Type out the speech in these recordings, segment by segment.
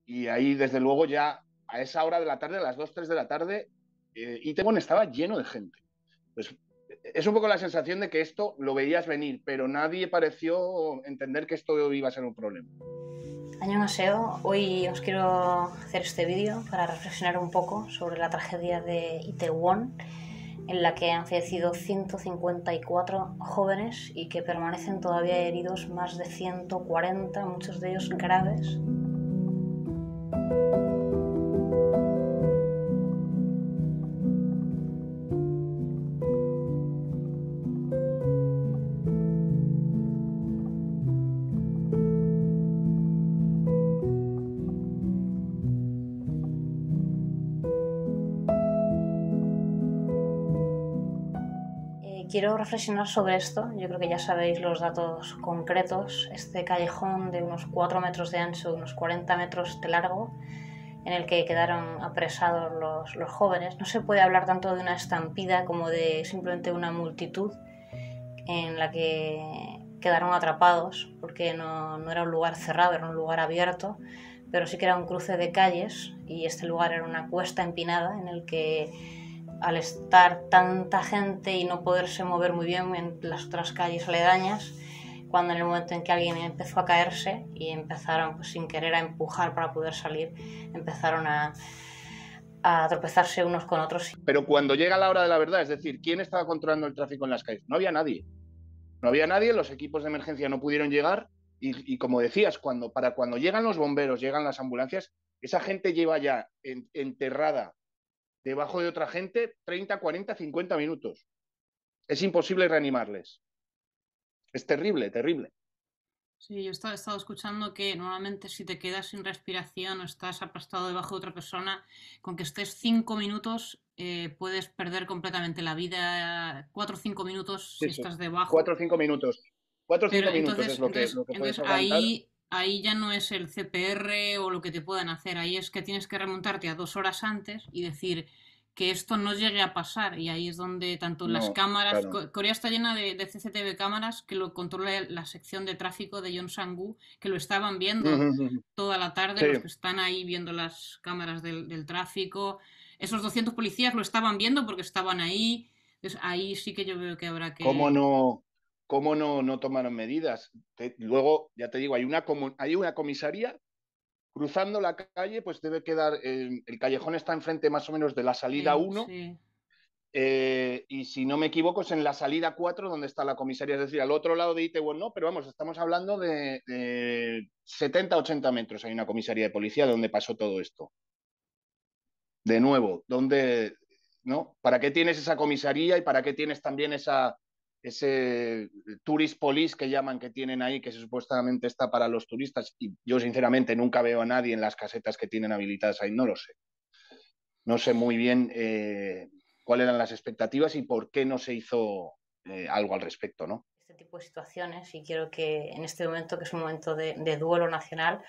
Y ahí, desde luego, ya a esa hora de la tarde, a las 2 3 de la tarde, Itaewon estaba lleno de gente. Pues es un poco la sensación de que esto lo veías venir, pero nadie pareció entender que esto iba a ser un problema. Annyeonghaseyo, hoy os quiero hacer este vídeo para reflexionar un poco sobre la tragedia de Itaewon, en la que han fallecido 154 jóvenes y que permanecen todavía heridos más de 140, muchos de ellos graves. Quiero reflexionar sobre esto. Yo creo que ya sabéis los datos concretos. Este callejón de unos 4 metros de ancho, unos 40 metros de largo, en el que quedaron apresados los jóvenes. No se puede hablar tanto de una estampida como de simplemente una multitud en la que quedaron atrapados, porque no era un lugar cerrado, era un lugar abierto, pero sí que era un cruce de calles y este lugar era una cuesta empinada en el que, al estar tanta gente y no poderse mover muy bien en las otras calles aledañas, cuando en el momento en que alguien empezó a caerse y empezaron, pues, sin querer, a empujar para poder salir, empezaron a tropezarse unos con otros. Pero cuando llega la hora de la verdad, es decir, ¿quién estaba controlando el tráfico en las calles? No había nadie. No había nadie, los equipos de emergencia no pudieron llegar y como decías, para cuando llegan los bomberos, llegan las ambulancias, esa gente lleva ya enterrada debajo de otra gente 30, 40, 50 minutos. Es imposible reanimarles. Es terrible, terrible. Sí, yo he estado escuchando que normalmente si te quedas sin respiración o estás aplastado debajo de otra persona, con que estés 5 minutos puedes perder completamente la vida. 4 o 5 minutos Sí, si sí. estás debajo. 4 o 5 minutos. 4 o Pero 5 minutos es lo que puedes entonces aguantar. ahí ya no es el CPR o lo que te puedan hacer. Ahí es que tienes que remontarte a 2 horas antes y decir que esto no llegue a pasar. Y ahí es donde tanto las No, cámaras. claro. Corea está llena de CCTV cámaras que lo controla la sección de tráfico de Yongsan-gu, que lo estaban viendo toda la tarde, Sí. los que están ahí viendo las cámaras del tráfico. Esos 200 policías lo estaban viendo porque estaban ahí. Entonces ahí sí que yo veo que habrá ¿Cómo que. no tomaron medidas? Luego, ya te digo, hay una comisaría cruzando la calle, pues debe quedar, el callejón está enfrente más o menos de la salida Sí, 1, sí. y si no me equivoco es en la salida 4 donde está la comisaría, es decir, al otro lado de Itaewon no, pero vamos, estamos hablando de 70, 80 metros, hay una comisaría de policía donde pasó todo esto. De nuevo, ¿dónde, no? ¿Para qué tienes esa comisaría y para qué tienes también ese tourist police que llaman, que tienen ahí, que supuestamente está para los turistas? Y yo sinceramente nunca veo a nadie en las casetas que tienen habilitadas ahí, no lo sé. No sé muy bien cuáles eran las expectativas y por qué no se hizo algo al respecto, ¿no? Este tipo de situaciones, y quiero que en este momento, que es un momento de duelo nacional,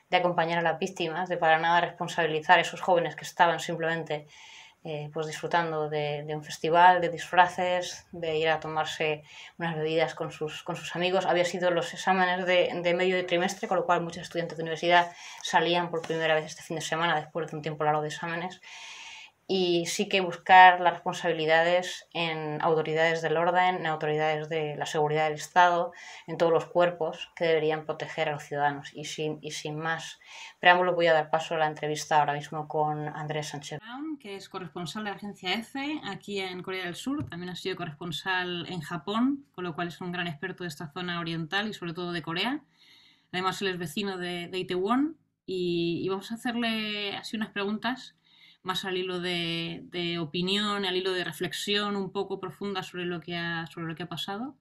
de acompañar a las víctimas, de para nada responsabilizar a esos jóvenes que estaban simplemente pues disfrutando de un festival, de disfraces, de ir a tomarse unas bebidas con sus amigos. Había sido los exámenes de medio de trimestre, con lo cual muchos estudiantes de universidad salían por primera vez este fin de semana después de un tiempo largo de exámenes. Y sí que buscar las responsabilidades en autoridades del orden, en autoridades de la seguridad del Estado, en todos los cuerpos que deberían proteger a los ciudadanos. Y sin más preámbulo voy a dar paso a la entrevista ahora mismo con Andrés Sánchez, Que es corresponsal de la agencia EFE aquí en Corea del Sur. También ha sido corresponsal en Japón, con lo cual es un gran experto de esta zona oriental y sobre todo de Corea. Además, él es vecino de Itaewon y vamos a hacerle así unas preguntas más al hilo de opinión, al hilo de reflexión un poco profunda sobre lo que ha pasado.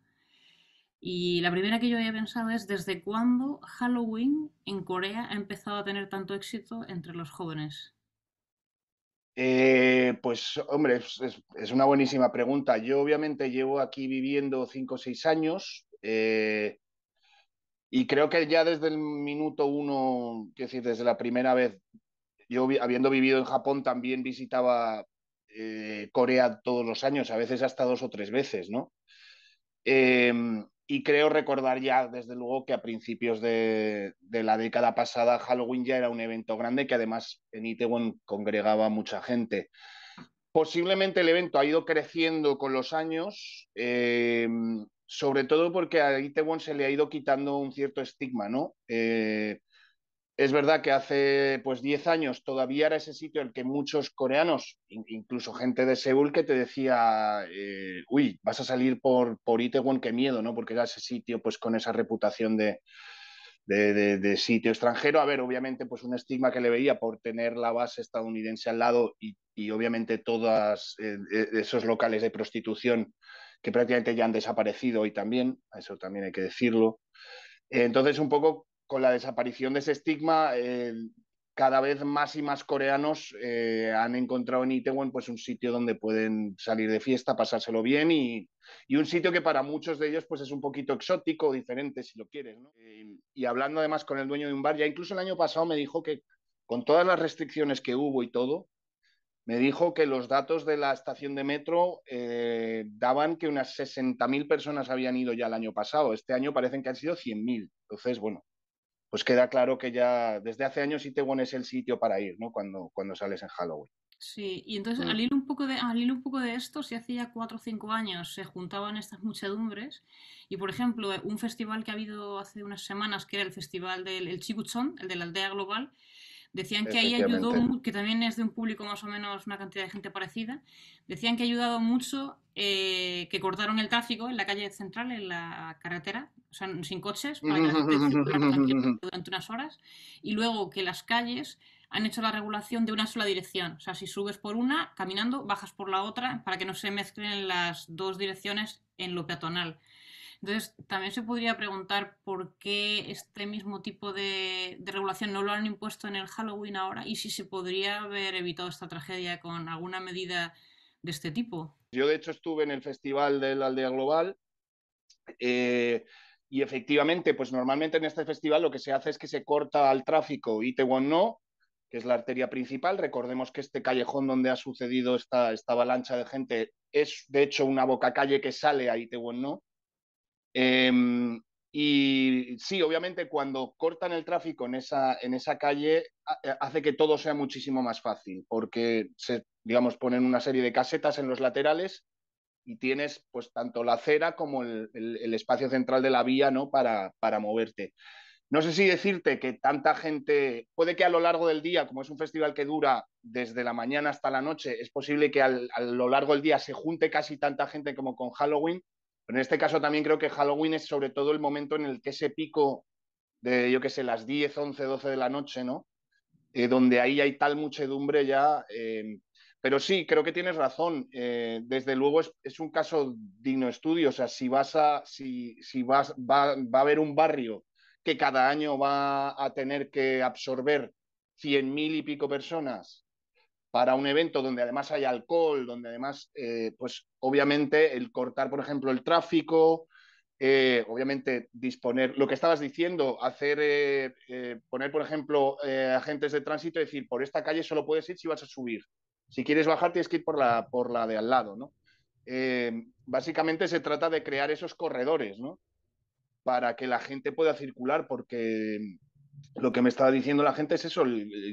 Y la primera que yo había pensado es ¿desde cuándo Halloween en Corea ha empezado a tener tanto éxito entre los jóvenes? Pues, hombre, es una buenísima pregunta. Yo obviamente llevo aquí viviendo 5 o 6 años, y creo que ya desde el minuto uno, quiero decir, desde la primera vez, yo habiendo vivido en Japón también visitaba Corea todos los años, a veces hasta 2 o 3 veces, ¿no? Eh, Y creo recordar ya, desde luego, que a principios de la década pasada Halloween ya era un evento grande que además en Itaewon congregaba mucha gente. Posiblemente el evento ha ido creciendo con los años, sobre todo porque a Itaewon se le ha ido quitando un cierto estigma, ¿no? Es verdad que hace pues 10 años todavía era ese sitio en el que muchos coreanos, incluso gente de Seúl, que te decía, uy, vas a salir por Itaewon, qué miedo, ¿no? Porque era ese sitio pues con esa reputación de sitio extranjero. A ver, obviamente pues un estigma que le veía por tener la base estadounidense al lado y obviamente todos esos locales de prostitución que prácticamente ya han desaparecido hoy también, eso también hay que decirlo. Entonces, un poco con la desaparición de ese estigma, cada vez más y más coreanos han encontrado en Itaewon pues, un sitio donde pueden salir de fiesta, pasárselo bien y un sitio que para muchos de ellos pues, es un poquito exótico, diferente, si lo quieres, ¿no? Y hablando además con el dueño de un bar, ya incluso el año pasado me dijo que con todas las restricciones que hubo y todo, me dijo que los datos de la estación de metro daban que unas 60.000 personas habían ido ya el año pasado. Este año parecen que han sido 100.000. Entonces, bueno, pues queda claro que ya desde hace años Itaewon es el sitio para ir, ¿no? Cuando sales en Halloween. Sí, y entonces Mm. al hilo un poco de esto, si hace ya 4 o 5 años se juntaban estas muchedumbres, y por ejemplo, un festival que ha habido hace unas semanas, que era el festival del el Chibuchon, el de la aldea global, decían que ahí ayudó, Efectivamente. que también es de un público más o menos una cantidad de gente parecida, decían que ha ayudado mucho que cortaron el tráfico en la calle central, en la carretera, o sea, sin coches, para que la gente circulara tranquila durante unas horas, y luego que las calles han hecho la regulación de una sola dirección. O sea, si subes por una, caminando, bajas por la otra, para que no se mezclen las dos direcciones en lo peatonal. Entonces, también se podría preguntar por qué este mismo tipo de regulación no lo han impuesto en el Halloween ahora y si se podría haber evitado esta tragedia con alguna medida de este tipo. Yo, de hecho, estuve en el festival de la Aldea Global eh, y efectivamente, pues normalmente en este festival lo que se hace es que se corta al tráfico Itaewon No, que es la arteria principal. Recordemos que este callejón donde ha sucedido esta avalancha de gente es, de hecho, una bocacalle que sale a Itaewon No. Eh, y sí, obviamente cuando cortan el tráfico en esa calle hace que todo sea muchísimo más fácil, porque se, digamos, ponen una serie de casetas en los laterales y tienes pues tanto la acera como el espacio central de la vía, ¿no? Para moverte. No sé si decirte que tanta gente, puede que a lo largo del día, como es un festival que dura desde la mañana hasta la noche, es posible que a lo largo del día se junte casi tanta gente como con Halloween, pero en este caso también creo que Halloween es sobre todo el momento en el que ese pico de, yo qué sé, las 10, 11, 12 de la noche, ¿no? Donde ahí hay tal muchedumbre ya. Pero sí, creo que tienes razón. Desde luego es un caso digno de estudio. O sea, si va a haber un barrio que cada año va a tener que absorber 100.000 y pico personas para un evento donde además hay alcohol, donde además, pues obviamente el cortar, por ejemplo, el tráfico, obviamente disponer, lo que estabas diciendo, hacer, poner, por ejemplo, agentes de tránsito y decir, por esta calle solo puedes ir si vas a subir. Si quieres bajar, tienes que ir por la de al lado, ¿no? Básicamente se trata de crear esos corredores, ¿no? Para que la gente pueda circular, porque lo que me estaba diciendo la gente es eso.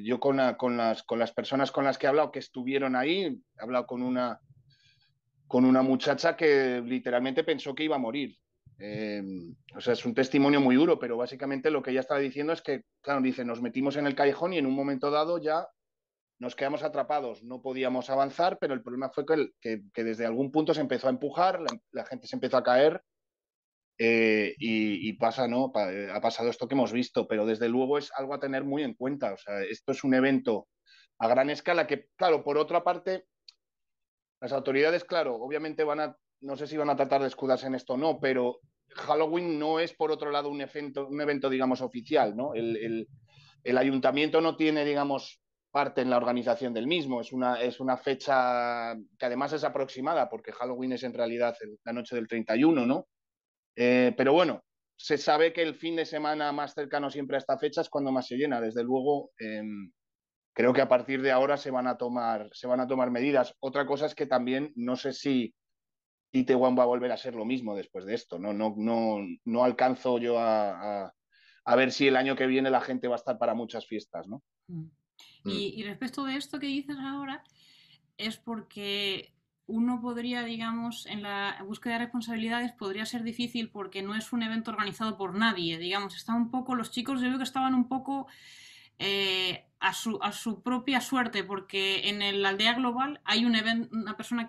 Yo con las personas con las que he hablado que estuvieron ahí, he hablado con una muchacha que literalmente pensó que iba a morir. Eh, o sea, es un testimonio muy duro, pero básicamente lo que ella estaba diciendo es que, claro, dice, nos metimos en el callejón y en un momento dado ya nos quedamos atrapados, no podíamos avanzar, pero el problema fue que desde algún punto se empezó a empujar, la gente se empezó a caer y pasa, ¿no? Ha pasado esto que hemos visto, pero desde luego es algo a tener muy en cuenta. O sea, esto es un evento a gran escala que, claro, por otra parte, las autoridades, claro, obviamente no sé si van a tratar de escudarse en esto o no, pero Halloween no es, por otro lado, un evento digamos, oficial, ¿no? El ayuntamiento no tiene, digamos, parte en la organización del mismo. Es una fecha que además es aproximada, porque Halloween es en realidad la noche del 31, ¿no? Pero bueno, se sabe que el fin de semana más cercano siempre a esta fecha es cuando más se llena. Desde luego, creo que a partir de ahora se van a tomar medidas. Otra cosa es que también no sé si Itaewon va a volver a ser lo mismo después de esto. No alcanzo yo a ver si el año que viene la gente va a estar para muchas fiestas, ¿no? Mm. Mm. Y respecto de esto que dices ahora, es porque uno podría, digamos, en la búsqueda de responsabilidades podría ser difícil porque no es un evento organizado por nadie, digamos, está un poco, los chicos yo creo que estaban un poco a su propia suerte, porque en la aldea global hay una persona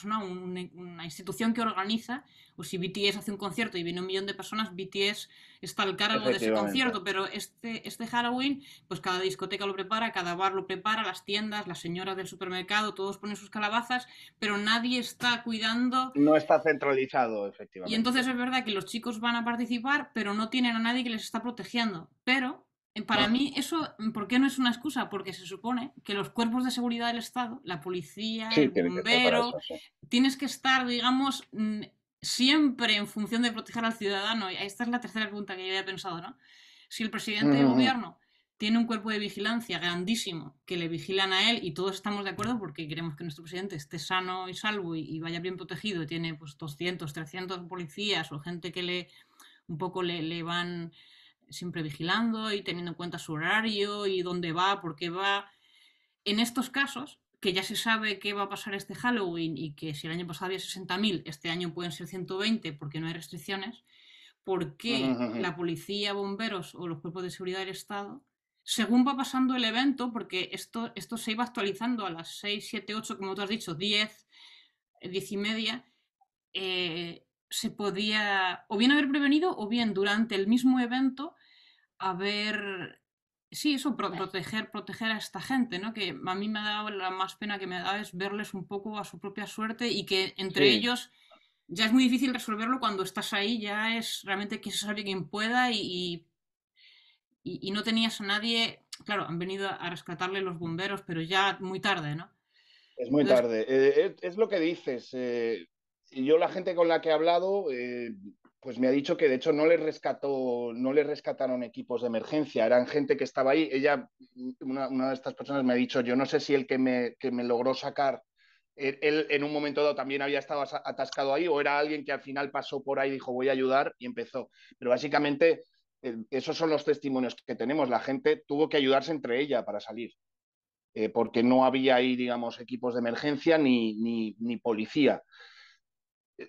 una institución que organiza, o si BTS hace un concierto y viene 1 millón de personas, BTS está al cargo de ese Efectivamente. concierto, pero este Halloween, pues cada discoteca lo prepara, cada bar lo prepara, las tiendas, las señoras del supermercado, todos ponen sus calabazas, pero nadie está cuidando. No está centralizado, Y entonces efectivamente. es verdad que los chicos van a participar, pero no tienen a nadie que les está protegiendo. Pero para mí eso, ¿por qué no es una excusa? Porque se supone que los cuerpos de seguridad del Estado, la policía, el Sí, tiene que estar para bombero, eso, sí. tienes que estar, digamos, siempre en función de proteger al ciudadano. Y esta es la tercera pregunta que yo había pensado, ¿no? Si el presidente de gobierno tiene un cuerpo de vigilancia grandísimo que le vigilan a él y todos estamos de acuerdo porque queremos que nuestro presidente esté sano y salvo y vaya bien protegido, tiene pues 200, 300 policías o gente que un poco le van siempre vigilando y teniendo en cuenta su horario y dónde va, por qué va. En estos casos, que ya se sabe qué va a pasar este Halloween y que si el año pasado había 60.000, este año pueden ser 120 porque no hay restricciones, ¿por qué la policía, bomberos o los cuerpos de seguridad del Estado, según va pasando el evento, porque esto se iba actualizando a las 6, 7, 8, como tú has dicho, 10, 10 y media, se podía o bien haber prevenido o bien durante el mismo evento haber. Sí, eso, proteger a esta gente, ¿no? Que a mí me ha dado la más pena que me da es verles un poco a su propia suerte y que entre Sí, ellos ya es muy difícil resolverlo cuando estás ahí, ya es realmente que se sabe quien pueda y no tenías a nadie. Claro, han venido a rescatarle los bomberos, pero ya muy tarde, ¿no? es muy Entonces, tarde. Es lo que dices. Y yo la gente con la que he hablado, pues me ha dicho que de hecho no le rescataron equipos de emergencia, eran gente que estaba ahí. Ella, una de estas personas me ha dicho, yo no sé si el que me logró sacar, él en un momento dado también había estado atascado ahí o era alguien que al final pasó por ahí y dijo voy a ayudar y empezó. Pero básicamente esos son los testimonios que tenemos. La gente tuvo que ayudarse entre ella para salir. Porque no había ahí, digamos, equipos de emergencia ni policía.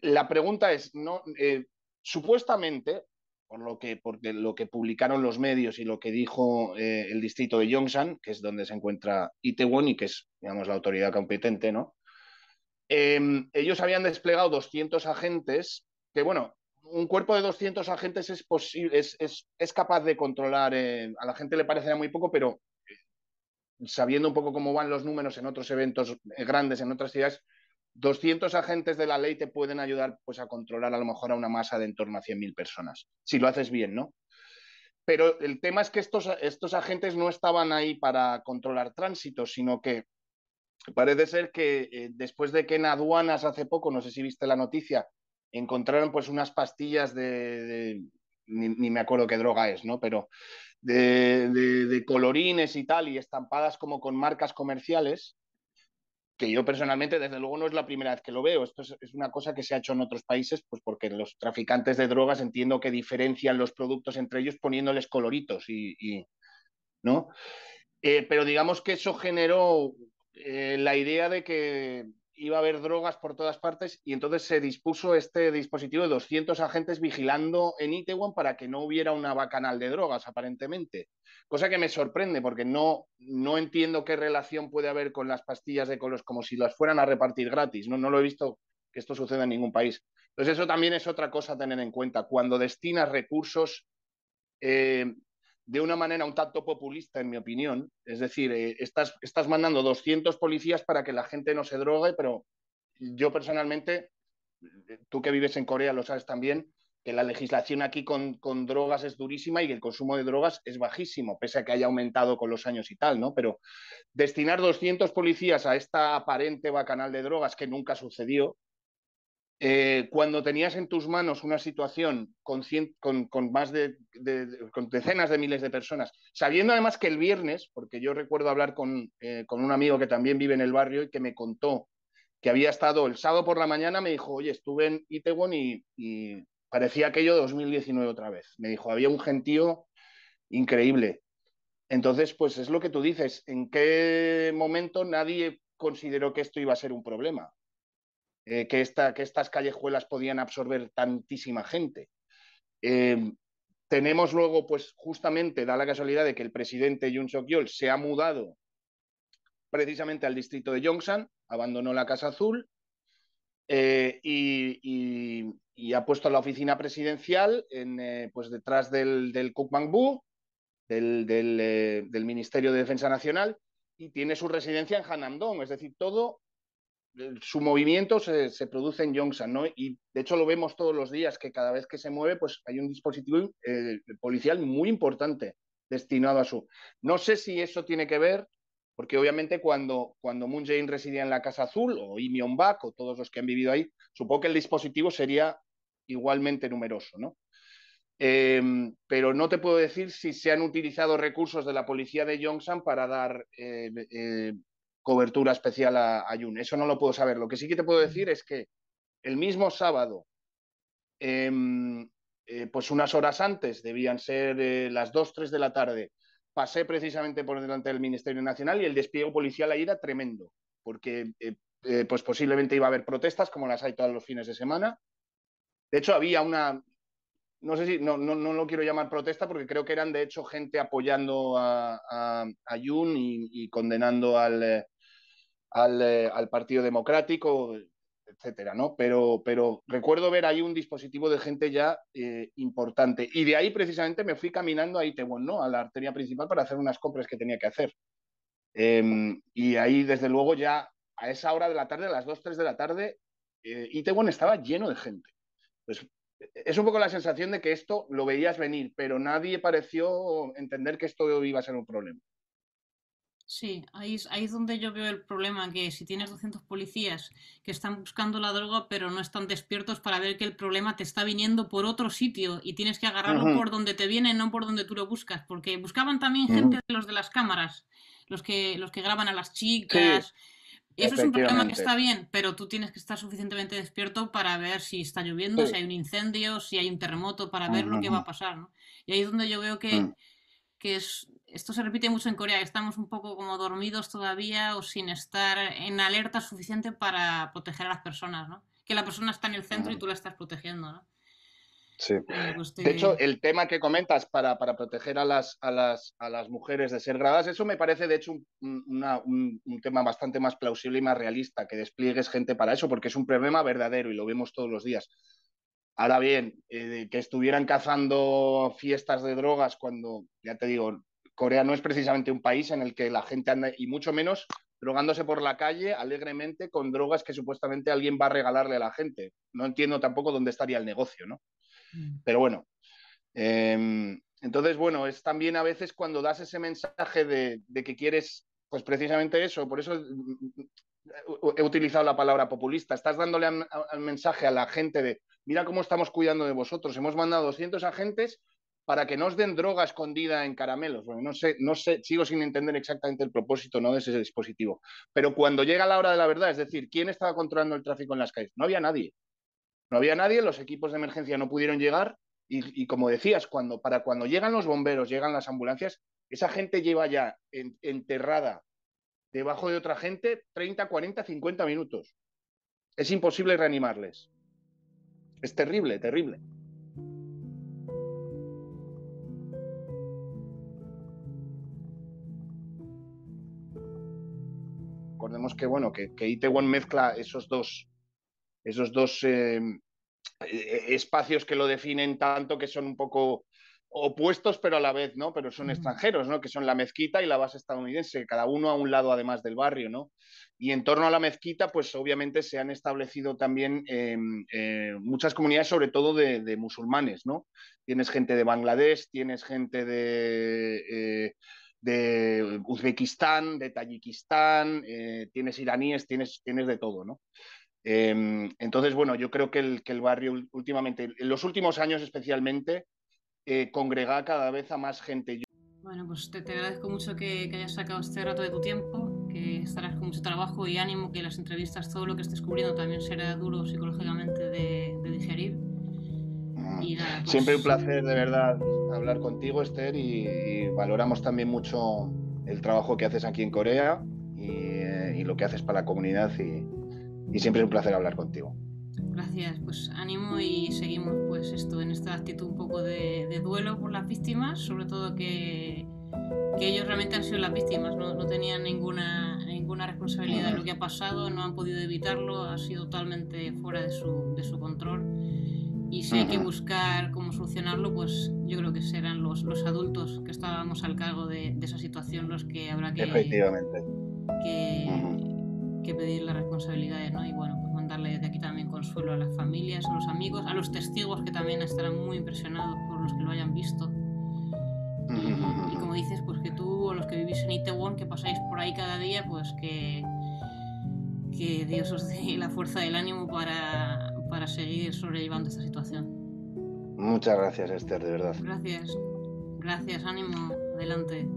La pregunta es, ¿no? Supuestamente, porque lo que publicaron los medios y lo que dijo el distrito de Yongsan, que es donde se encuentra Itaewon y que es, digamos, la autoridad competente, ¿no? Ellos habían desplegado 200 agentes, que bueno, un cuerpo de 200 agentes es capaz de controlar, a la gente le parecerá muy poco, pero sabiendo un poco cómo van los números en otros eventos grandes, en otras ciudades, 200 agentes de la ley te pueden ayudar pues, a controlar a lo mejor a una masa de en torno a 100.000 personas, si lo haces bien, ¿no? Pero el tema es que estos agentes no estaban ahí para controlar tránsito, sino que parece ser que después de que en aduanas hace poco, no sé si viste la noticia, encontraron pues unas pastillas ni me acuerdo qué droga es, ¿no? Pero de colorines y tal, y estampadas como con marcas comerciales, que yo personalmente, desde luego, no es la primera vez que lo veo. Esto es una cosa que se ha hecho en otros países, pues porque los traficantes de drogas entiendo que diferencian los productos entre ellos poniéndoles coloritos ¿no? Pero digamos que eso generó la idea de que iba a haber drogas por todas partes y entonces se dispuso este dispositivo de 200 agentes vigilando en Itaewon para que no hubiera una bacanal de drogas, aparentemente. Cosa que me sorprende porque no entiendo qué relación puede haber con las pastillas de colores, como si las fueran a repartir gratis. No lo he visto que esto suceda en ningún país. Entonces eso también es otra cosa a tener en cuenta. Cuando destinas recursos eh, de una manera un tanto populista, en mi opinión. Es decir, estás mandando 200 policías para que la gente no se drogue, pero yo personalmente, tú que vives en Corea lo sabes también, que la legislación aquí con drogas es durísima y el consumo de drogas es bajísimo, pese a que haya aumentado con los años y tal, ¿no? Pero destinar 200 policías a esta aparente bacanal de drogas que nunca sucedió, cuando tenías en tus manos una situación con más con decenas de miles de personas, sabiendo además que el viernes, porque yo recuerdo hablar con un amigo que también vive en el barrio y que me contó que había estado el sábado por la mañana, me dijo, oye, estuve en Itaewon y parecía aquello 2019 otra vez. Me dijo, había un gentío increíble. Entonces, pues es lo que tú dices, ¿en qué momento nadie consideró que esto iba a ser un problema? Que estas callejuelas podían absorber tantísima gente. Eh, tenemos luego, pues justamente, da la casualidad de que el presidente Yoon Suk-yeol se ha mudado precisamente al distrito de Yongsan, abandonó la Casa Azul y ha puesto la oficina presidencial pues detrás del Kukmangbu, del Ministerio de Defensa Nacional, y tiene su residencia en Hanamdong, es decir, todo su movimiento se produce en Yongsan, ¿no? Y de hecho lo vemos todos los días, que cada vez que se mueve, pues hay un dispositivo policial muy importante destinado a su... No sé si eso tiene que ver, porque obviamente cuando Moon Jae-in residía en la Casa Azul, o Lee Myung-bak, o todos los que han vivido ahí, supongo que el dispositivo sería igualmente numeroso, ¿no? Pero no te puedo decir si se han utilizado recursos de la policía de Yongsan para dar cobertura especial a Yun. Eso no lo puedo saber. Lo que sí que te puedo decir es que el mismo sábado, eh, pues unas horas antes, debían ser las 2 3 de la tarde, pasé precisamente por delante del Ministerio Nacional y el despliegue policial ahí era tremendo, porque pues posiblemente iba a haber protestas como las hay todos los fines de semana. De hecho, había una, no sé si, no lo quiero llamar protesta porque creo que eran de hecho gente apoyando a Yun y condenando al Partido Democrático, etcétera, ¿no? Pero recuerdo ver ahí un dispositivo de gente ya importante. Y de ahí precisamente me fui caminando a Itaewon, ¿no? A la arteria principal para hacer unas compras que tenía que hacer. Y ahí, desde luego, ya a esa hora de la tarde, a las 2 3 de la tarde, Itaewon estaba lleno de gente. Pues es un poco la sensación de que esto lo veías venir, pero nadie pareció entender que esto iba a ser un problema. Sí, ahí es donde yo veo el problema, que si tienes 200 policías que están buscando la droga pero no están despiertos para ver que el problema te está viniendo por otro sitio y tienes que Uh agarrarlo -huh, por donde te viene, no por donde tú lo buscas, porque buscaban también uh gente -huh. de los de las cámaras, los que graban a las Sí, chicas. Y eso es un problema que efectivamente. está bien, pero tú tienes que estar suficientemente despierto para ver si está lloviendo, si Sí. hay un incendio, si hay un terremoto, para Uh ver lo que va a -huh, pasar, ¿no? Y ahí es donde yo veo que esto se repite mucho en Corea, que estamos un poco como dormidos todavía o sin estar en alerta suficiente para proteger a las personas, ¿no? Que la persona está en el uh centro y -huh. tú la estás protegiendo, ¿no? Sí. Pues De hecho, te... el tema que comentas para proteger a las mujeres de ser grabadas, eso me parece, de hecho, un tema bastante más plausible y más realista, que despliegues gente para eso, porque es un problema verdadero y lo vemos todos los días. Ahora bien, que estuvieran cazando fiestas de drogas cuando, ya te digo, Corea no es precisamente un país en el que la gente anda, y mucho menos drogándose por la calle alegremente con drogas que supuestamente alguien va a regalarle a la gente. No entiendo tampoco dónde estaría el negocio, ¿no? Pero bueno, entonces, bueno, es también a veces cuando das ese mensaje de que quieres, pues precisamente eso, por eso he utilizado la palabra populista, estás dándole al mensaje a la gente de, mira cómo estamos cuidando de vosotros, hemos mandado 200 agentes para que nos den droga escondida en caramelos. Bueno, no sé, sigo sin entender exactamente el propósito, ¿no?, de ese dispositivo. Pero cuando llega la hora de la verdad, es decir, ¿quién estaba controlando el tráfico en las calles? No había nadie. No había nadie, los equipos de emergencia no pudieron llegar y como decías, para cuando llegan los bomberos, llegan las ambulancias, esa gente lleva ya enterrada debajo de otra gente 30, 40, 50 minutos. Es imposible reanimarles. Es terrible, terrible. Recordemos que, bueno, que Itaewon mezcla esos dos espacios que lo definen tanto, que son un poco opuestos, pero a la vez, ¿no? Pero son extranjeros, ¿no? Que son la mezquita y la base estadounidense, cada uno a un lado además del barrio, ¿no? Y en torno a la mezquita, pues obviamente se han establecido también muchas comunidades, sobre todo de musulmanes, ¿no? Tienes gente de Bangladesh, tienes gente de Uzbekistán, de Tayikistán, tienes iraníes, tienes de todo, ¿no? Entonces, bueno, yo creo que el barrio últimamente, en los últimos años especialmente, congrega cada vez a más gente. Bueno, pues te agradezco mucho que hayas sacado este rato de tu tiempo, que estarás con mucho trabajo y ánimo, que las entrevistas, todo lo que estés cubriendo también será duro psicológicamente de digerir. Y nada, pues... Siempre un placer, de verdad, hablar contigo, Esther, y valoramos también mucho el trabajo que haces aquí en Corea y lo que haces para la comunidad, y siempre es un placer hablar contigo. Gracias, pues ánimo y seguimos pues esto en esta actitud un poco de duelo por las víctimas, sobre todo que ellos realmente han sido las víctimas, no tenían ninguna responsabilidad de lo que ha pasado, no han podido evitarlo, ha sido totalmente fuera de su control. Y si hay que buscar cómo solucionarlo, pues yo creo que serán los adultos que estábamos al cargo de esa situación los que habrá que pedir las responsabilidades, ¿no? Y bueno, pues mandarle desde aquí también consuelo a las familias, a los amigos, a los testigos que también estarán muy impresionados por los que lo hayan visto. Y como dices, pues que tú o los que vivís en Itaewon, que pasáis por ahí cada día, pues que Dios os dé la fuerza del ánimo para seguir sobrellevando esta situación. Muchas gracias, Esther, de verdad. Gracias, ánimo, adelante.